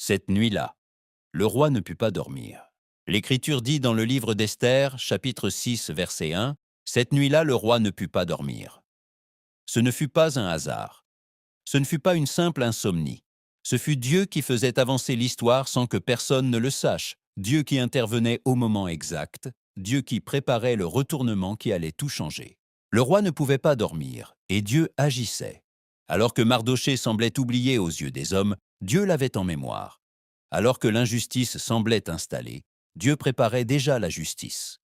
Cette nuit-là, le roi ne put pas dormir. L'Écriture dit dans le livre d'Esther, chapitre 6, verset 1, « Cette nuit-là, le roi ne put pas dormir. » Ce ne fut pas un hasard. Ce ne fut pas une simple insomnie. Ce fut Dieu qui faisait avancer l'histoire sans que personne ne le sache, Dieu qui intervenait au moment exact, Dieu qui préparait le retournement qui allait tout changer. Le roi ne pouvait pas dormir, et Dieu agissait. Alors que Mardochée semblait oublié aux yeux des hommes, Dieu l'avait en mémoire. Alors que l'injustice semblait installée, Dieu préparait déjà la justice.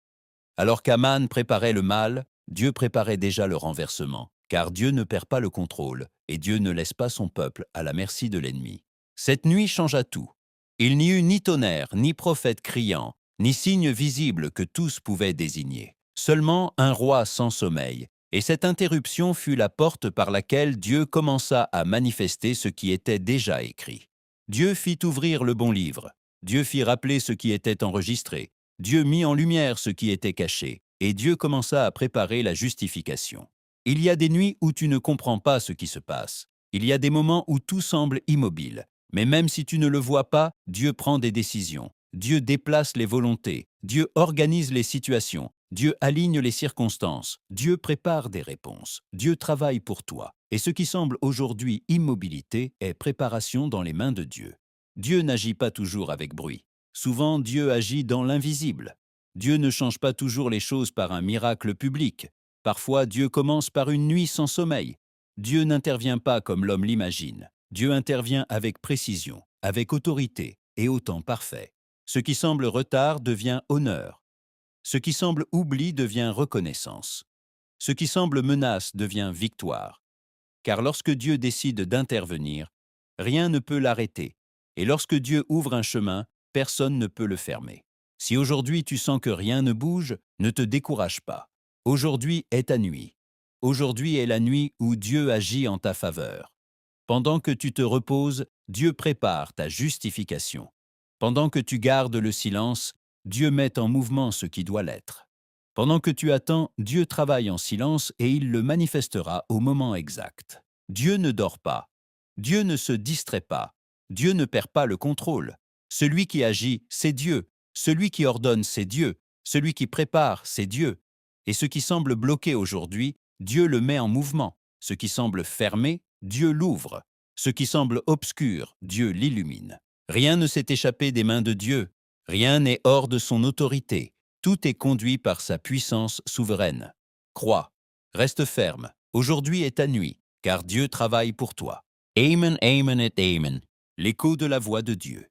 Alors qu'Aman préparait le mal, Dieu préparait déjà le renversement, car Dieu ne perd pas le contrôle, et Dieu ne laisse pas son peuple à la merci de l'ennemi. Cette nuit changea tout. Il n'y eut ni tonnerre, ni prophète criant, ni signe visible que tous pouvaient désigner. Seulement un roi sans sommeil, et cette interruption fut la porte par laquelle Dieu commença à manifester ce qui était déjà écrit. Dieu fit ouvrir le bon livre, Dieu fit rappeler ce qui était enregistré, Dieu mit en lumière ce qui était caché, et Dieu commença à préparer la justification. Il y a des nuits où tu ne comprends pas ce qui se passe. Il y a des moments où tout semble immobile. Mais même si tu ne le vois pas, Dieu prend des décisions. Dieu déplace les volontés. Dieu organise les situations. Dieu aligne les circonstances. Dieu prépare des réponses. Dieu travaille pour toi. Et ce qui semble aujourd'hui immobilité est préparation dans les mains de Dieu. Dieu n'agit pas toujours avec bruit. Souvent, Dieu agit dans l'invisible. Dieu ne change pas toujours les choses par un miracle public. Parfois, Dieu commence par une nuit sans sommeil. Dieu n'intervient pas comme l'homme l'imagine. Dieu intervient avec précision, avec autorité et au temps parfait. Ce qui semble retard devient honneur. Ce qui semble oubli devient reconnaissance. Ce qui semble menace devient victoire. Car lorsque Dieu décide d'intervenir, rien ne peut l'arrêter. Et lorsque Dieu ouvre un chemin, personne ne peut le fermer. Si aujourd'hui tu sens que rien ne bouge, ne te décourage pas. Aujourd'hui est ta nuit. Aujourd'hui est la nuit où Dieu agit en ta faveur. Pendant que tu te reposes, Dieu prépare ta justification. Pendant que tu gardes le silence, Dieu met en mouvement ce qui doit l'être. Pendant que tu attends, Dieu travaille en silence et il le manifestera au moment exact. Dieu ne dort pas. Dieu ne se distrait pas. Dieu ne perd pas le contrôle. Celui qui agit, c'est Dieu. Celui qui ordonne, c'est Dieu. Celui qui prépare, c'est Dieu. Et ce qui semble bloqué aujourd'hui, Dieu le met en mouvement. Ce qui semble fermé, Dieu l'ouvre. Ce qui semble obscur, Dieu l'illumine. Rien ne s'est échappé des mains de Dieu. Rien n'est hors de son autorité. Tout est conduit par sa puissance souveraine. Crois, reste ferme. Aujourd'hui est ta nuit, car Dieu travaille pour toi. Amen, amen et amen. L'écho de la voix de Dieu.